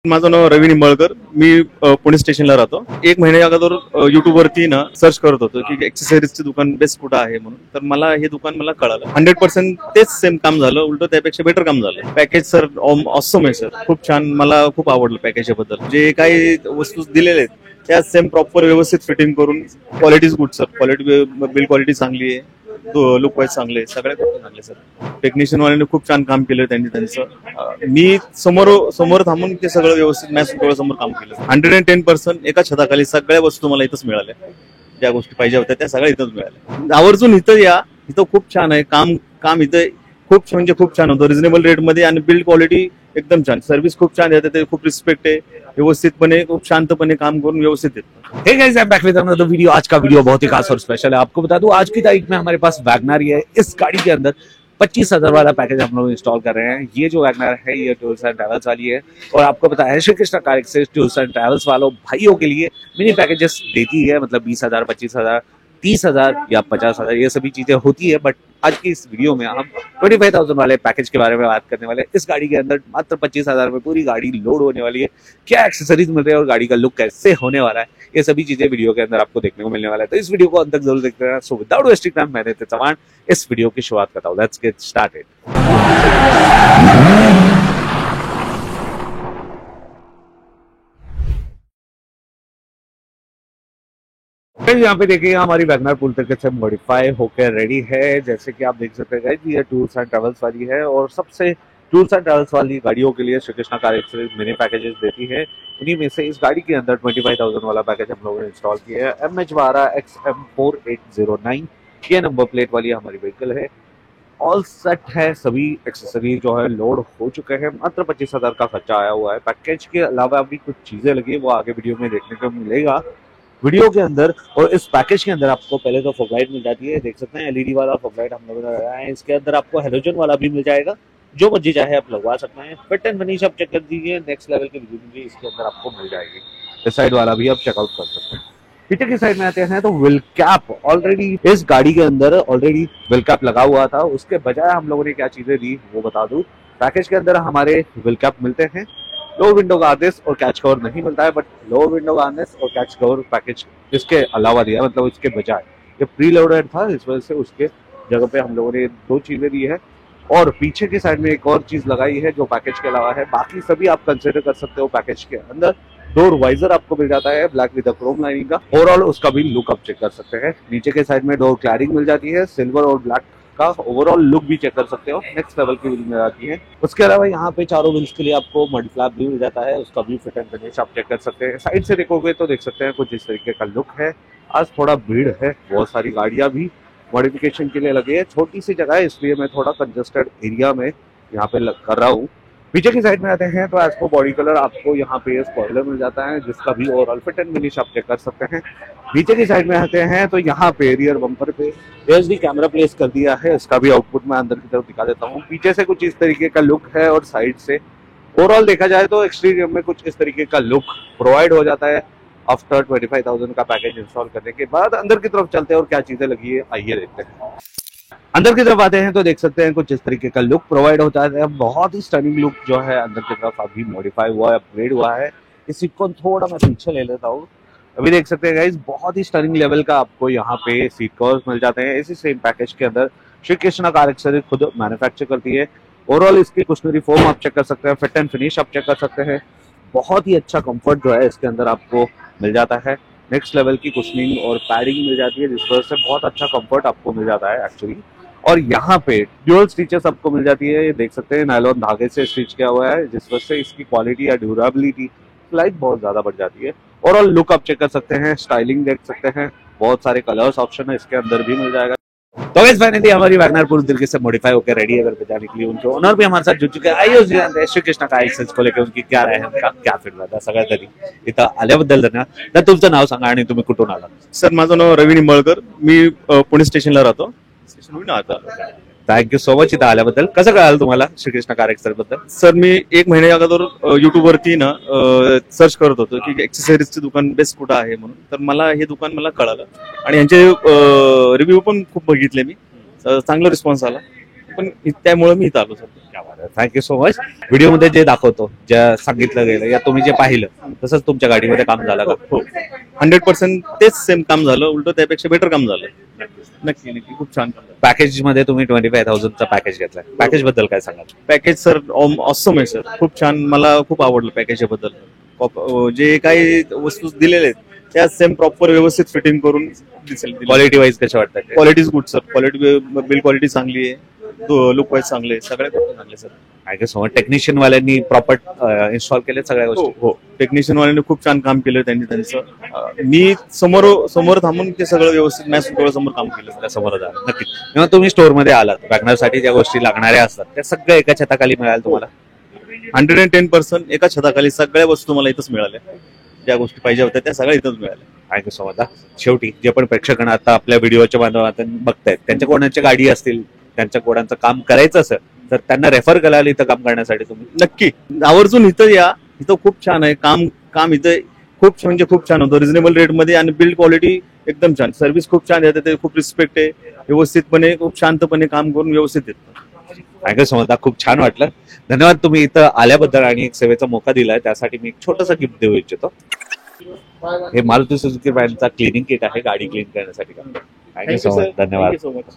माझं नाव रवी निंबाळकर. मी पुणे स्टेशनला राहतो. एक महिन्या अगोदर युट्यूब वरती ना सर्च करत होतो की एक्सेसरीजचं दुकान बेस्ट कुठं आहे म्हणून. तर मला हे दुकान मला कळालं. 100% तेच सेम काम झालं, उलट त्यापेक्षा बेटर काम झालं. पॅकेज सर ऑसम आहे सर, खूप छान. मला खूप आवडलं पॅकेजच्या बद्दल. जे काही वस्तू दिलेले आहेत त्या सेम प्रॉपर व्यवस्थित फिटिंग करून. Quality good sir, quality build quality चांगली आहे, लुक वाईज चांगले, सगळ्या गोष्टी चांगले सर. टेक्निशियन वाल्याने खूप छान काम केलं त्यांनी त्यांचं. मी समोर थांबून ते सगळं व्यवस्थित मॅच समोर काम केलं. 110% एका छताखाली सगळ्या वस्तू मला इथंच मिळाल्या. ज्या गोष्टी पाहिजे होत्या त्या सगळ्या इथंच मिळाल्या. आवर्जून इथं या, इथं खूप छान आहे काम इथं खूप छान होतं. रिझनेबल रेटमध्ये आणि बिल्ड क्वालिटी एकदम छान. सर्व्हिस खूप छान देते, खूप रिस्पेक्ट आहे. व्यवस्थितपणे खूप शांतपणे काम करून व्यवस्थित देतो. Hey guys, I am back with another video. आज का वीडियो बहुत ही खास और स्पेशल है। आपको बता दूं, आज की तारीख में हमारे पास वैगनर है। इस गाड़ी के अंदर 25,000 वाला पैकेज हम लोग इंस्टॉल कर रहे हैं। ये जो वैगनर है ये टूर्स एंड ट्रैवल्स वाली है। और आपको पता है Shri Krishna car access tours and travels वालों भाइयों के लिए मिनी पैकेजेस देती है। मतलब 20,000, 25,000, 30,000 या 50,000 ये सभी चीजें होती है। बट आज की इस वीडियो में हम 25,000 वाले पैकेज के बारे में बात करने वाले हैं। इस गाड़ी के अंदर मात्र 25,000 में पूरी गाड़ी लोड होने वाली है। क्या एक्सेसरीज मिल रही है और गाड़ी का लुक कैसे होने वाला है, ये सभी चीजें वीडियो के अंदर आपको देखने को मिलने वाला है। तो इस वीडियो को अंत तक जरूर देखते रहना। सो विदाउट वेस्टिंग टाइम, मैंने चौहान इस वीडियो की शुरुआत करता हूँ। Let's get started. यहाँ पे देखिए हमारी वैगनर पूरी तरीके से मॉडिफाई होकर रेडी है। जैसे कि आप देख सकते हैं ये टूर्स एंड ट्रैवल्स वाली है। और सबसे टूर्स एंड ट्रैवल्स वाली गाड़ियों के लिए Shri Krishna car access mini packages देती है। उन्हीं में से इस गाड़ी के अंदर 25,000 वाला पैकेज हम लोगों ने इंस्टॉल किया है। MH12XM4809 ये नंबर प्लेट वाली हमारी व्हीकल है। ऑल सेट है, सभी एक्सेसरी जो है लोड हो चुके हैं। मात्र 25,000 का खर्चा आया हुआ है। पैकेज के अलावा भी कुछ चीजें लगी है, वो आगे वीडियो में देखने को मिलेगा वीडियो के अंदर। और इस पैकेज के अंदर आपको पहले तो फॉगलाइट मिल जाती है, देख सकते हैं एलईडी वाला फॉगलाइट हम लोगों ने लगाया है। इसके अंदर आपको हेलोजन वाला भी मिल जाएगा, जो मर्जी चाहे आप लगवा सकते हैं। फिट एंड फिनिश आप चेक कर दीजिए, नेक्स्ट लेवल की विजिबिलिटी इसके अंदर आपको मिल जाएगी। इस साइड वाला भी आप चेकआउट कर सकते हैं। पीछे की साइड में आते हैं तो व्हील कैप ऑलरेडी इस गाड़ी के अंदर ऑलरेडी व्हील कैप लगा हुआ था। उसके बजाय हम लोगों ने क्या चीजें दी वो बता दूं। पैकेज के अंदर हमारे व्हील कैप मिलते हैं। लो विंडो गार्निश और कैच कवर नहीं मिलता है, बट लो विंडो गार्निश और कैच कवर पैकेज इसके अलावा दिया, मतलब इसके बजाय। ये प्री लोडेड था, इस वजह से उसके जगह पे हम लोगों ने दो चीजें दी है। और पीछे की साइड में एक और चीज लगाई है जो पैकेज के अलावा है। बाकी सभी आप कंसिडर कर सकते हो पैकेज के अंदर। डोर वाइजर आपको मिल जाता है ब्लैक विद क्रोम लाइनिंग का। ओवरऑल उसका भी लुक आप चेक कर सकते हैं। नीचे के साइड में डोर क्लैरिंग मिल जाती है, सिल्वर और ब्लैक का ओवरऑल लुक भी चेक कर सकते हो। नेक्स्ट लेवल की व्हील मिल जाती है। उसके अलावा यहाँ पे चारों व्हील्स के लिए आपको मड फ्लैप भी मिल जाता है, उसका भी फिट एंड फिनिश आप चेक कर सकते हैं। साइड से देखोगे तो देख सकते हैं कुछ इस तरीके का लुक है। आज थोड़ा भीड़ है, बहुत सारी गाड़ियां भी मॉडिफिकेशन के लिए लगी है। छोटी सी जगह है इसलिए मैं थोड़ा कंजस्टेड एरिया में यहाँ पे कर रहा हूँ। पीछे की साइड में आते हैं तो एज को बॉडी कलर आपको यहाँ पे स्पॉइलर मिल जाता है, जिसका भी ओवरऑल फिट एंड फिनिश आप चेक कर सकते हैं। नीचे की साइड में आते हैं तो यहाँ पे रियर बम्पर पे एचडी कैमरा प्लेस कर दिया है, इसका भी आउटपुट मैं अंदर की तरफ दिखा देता हूँ। पीछे से कुछ इस तरीके का लुक है और साइड से ओवरऑल देखा जाए तो एक्सटीरियर में कुछ इस तरीके का लुक प्रोवाइड हो जाता है आफ्टर 25,000 का पैकेज इंस्टॉल करने के बाद। अंदर की तरफ चलते हैं और क्या चीजें लगी है आइए देखते हैं। अंदर की तरफ आते हैं तो देख सकते हैं कुछ इस तरीके का लुक प्रोवाइड होता है। बहुत ही स्टनिंग लुक जो है अंदर की तरफ अभी मॉडिफाई हुआ है, अपग्रेड हुआ है। इसी को थोड़ा मैं पीछे ले लेता हूँ। अभी देख सकते हैं गाइस, बहुत ही स्टनिंग लेवल का आपको यहाँ पे सीट कवर्स मिल जाते हैं। इसी सेम पैकेज के अंदर श्री कृष्णा कार एक्सेसरीज खुद मैन्युफैक्चर करती है। ओवरऑल इसकी कुशनरी फोम आप चेक कर सकते हैं, फिट एंड फिनिश आप चेक कर सकते हैं। बहुत ही अच्छा कंफर्ट जो है इसके अंदर आपको मिल जाता है। नेक्स्ट लेवल की कुशनिंग और पैडिंग मिल जाती है, जिस वजह से बहुत अच्छा कंफर्ट आपको मिल जाता है एक्चुअली। और यहाँ पे ड्यूअल स्टिचेस आपको मिल जाती है, ये देख सकते हैं नायलॉन धागे से स्टिच किया हुआ है, जिस वजह से इसकी क्वालिटी या ड्यूरेबिलिटी लाइफ बहुत ज्यादा बढ़ जाती है। ओवरऑल लुक आप चेक कर सकते हैं, स्टाइलिंग देख सकते हैं, बहुत सारे कलर्स ऑप्शन है इसके अंदर भी मिल जाएगा। तो गाइस फाइनली हमारी वैगनर पूरी तरीके से मॉडिफाई होकर रेडी है घर पे जाने के लिए। उनके ओनर भी हमारे साथ जुड़ चुके हैं। आइए उस श्री कृष्णा कार एक्सेस को लेकर उनकी क्या राय है, उनका क्या फीडबॅक आहे सगळ्यात आधी इथं आल्याबद्दल धन्यवाद। तर तुमचं नाव सांगा आणि तुम्ही कुठून आलात? सर माझं नाव रवी निंबाळकर. मी पुणे स्टेशनला राहतो. स्टेशनहून आता थँक्यू सो मच इथं आल्याबद्दल। कसं कळालं तुम्हाला श्री कृष्णा कार एक्सेस बद्दल? सर मी एक महिन्या अगोदर युट्यूब वरती ना सर्च करत होतो की एक्सेसरीजचं दुकान बेस्ट कुठं आहे म्हणून. तर मला हे दुकान कळालं आणि यांचे रिव्ह्यू पण खूप बघितले मी. चांगला रिस्पॉन्स आला. पण त्यामुळे मी इथं आलो सर. Thank you so much. व्हिडिओमध्ये जे दाखवतो, ज्या सांगितलं गेलं या तुम्ही जे पाहिलं तसंच तुमच्या गाडीमध्ये काम झालं का? हो 100% तेच सेम काम झालं, उलट त्यापेक्षा बेटर काम झालं. नक्की नक्की खूप छान काम झालं. पॅकेज मध्ये तुम्ही 25,000चा पॅकेज घेतलाय. पॅकेज बद्दल काय सांगाल? पॅकेज सर ऑसम आहे सर, खूप छान. मला खूप आवडलं पॅकेज बद्दल. जे काही वस्तू दिलेले आहेत त्या सेम प्रॉपर व्यवस्थित फिटिंग करून दिसेल. क्वालिटी वाईज कशा वाटतात? Quality good sir, quality build quality चांगली आहे, लुक वाईज चांगले, सगळ्या गोष्टी चांगले sir. Thank you so much. Technician वाल्यांनी प्रॉपर इन्स्टॉल केले सगळ्या गोष्टी? हो टेक्निशियन वाल्यांनी खूप छान काम केलं त्यांनी त्यांचं. मी समोर थांबून ते सगळं व्यवस्थित मॅच समोर काम केलं. त्या समोर झालं नक्कीच. जेव्हा तुम्ही स्टोअर मध्ये आलात, वॅगनरसाठी ज्या गोष्टी लागणाऱ्या असतात त्या सगळ्या एका छताखाली मिळाल तुम्हाला? 110% एका छताखाली सगळ्या वस्तू मला इथंच मिळाल्या. ज्या गोष्टी पाहिजे होत्या त्या सगळ्या इथंच मिळाल्या. Thank you so much. शेवटी जे पण प्रेक्षकांना आता आपल्या व्हिडिओच्या माध्यमातून बघतायत, त्यांच्या कोणाच्या गाडी असतील, त्यांच्या कोणाचं काम करायचं असेल तर त्यांना रेफर कराल इथं काम करण्यासाठी तुम्ही? नक्की आवर्जून इथं या. इथं खूप छान आहे काम इथं खूप छान होतं, रिझनेबल रेटमध्ये, आणि बिल्ड क्वालिटी एकदम छान, सर्व्हिस खूप छान देते ते, खूप रिस्पेक्ट आहे, व्यवस्थितपणे खूप शांतपणे काम करून व्यवस्थित देतात. Thank you so much. खूप छान वाटलं. धन्यवाद तुम्ही इथं आल्याबद्दल आणि एक सेवेचा मोका दिलाय त्यासाठी मी एक छोटंसं गिफ्ट देऊ इच्छितो. हे मारुती सुझुकी ब्रँडचा क्लिनिंग किट आहे गाडी क्लीन करण्यासाठी. Thank you so much. धन्यवाद. So much.